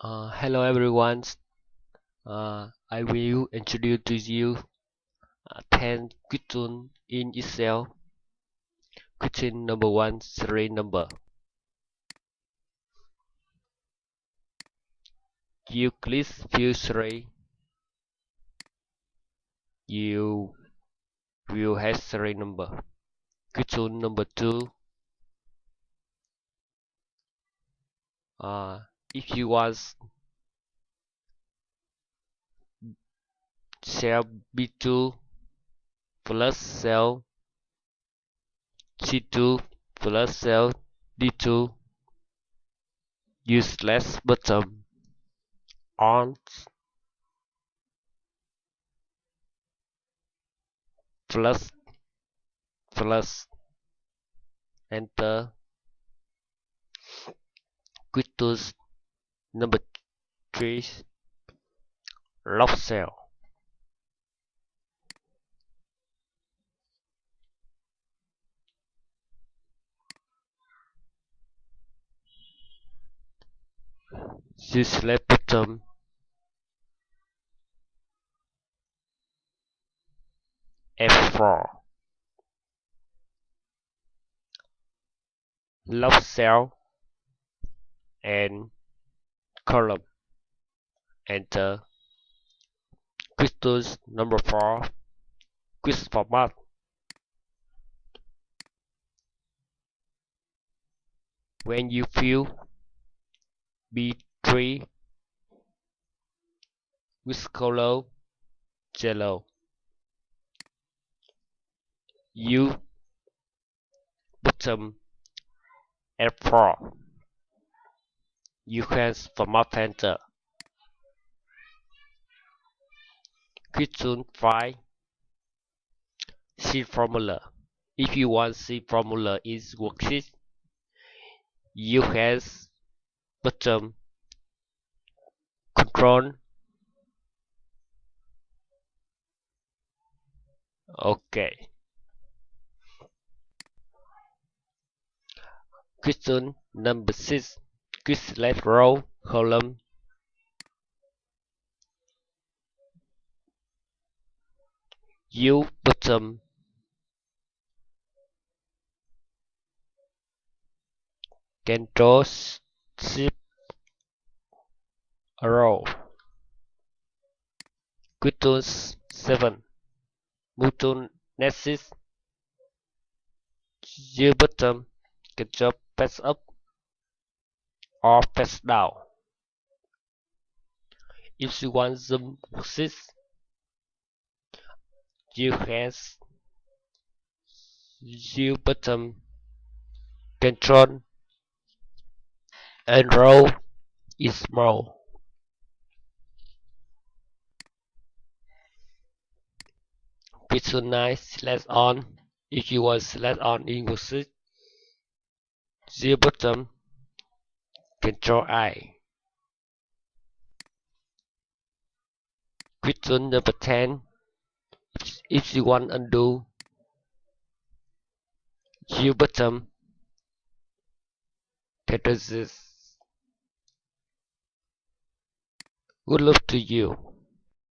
Hello everyone. I will introduce to you 10 questions in Excel. Question number 1, serial number. You click field 3. You will have serial number. Question number 2. If you want cell B2 plus cell C2 plus cell D2, use slash bottom on plus plus enter. Question number 3, log cell. Use left bottom F4. Log cell and column. Enter. Question number 4. Quick format. When you fill B3 with color yellow, use bottom F4. You can format enter. Question 5. See formula. If you want see formula in worksheet, you can bottom control. Okay. Question number 6. Quick left row column. U bottom Control Shift row. Question 7. Move to next. U bottom Control pass up or pass down. If you want zoom worksheet, you can U bottom Control and row is small. Question 9. Select on. If you want select on in worksheet, U bottom Control I. Question number 10. If you want undo, U bottom Control Z. Good luck to you.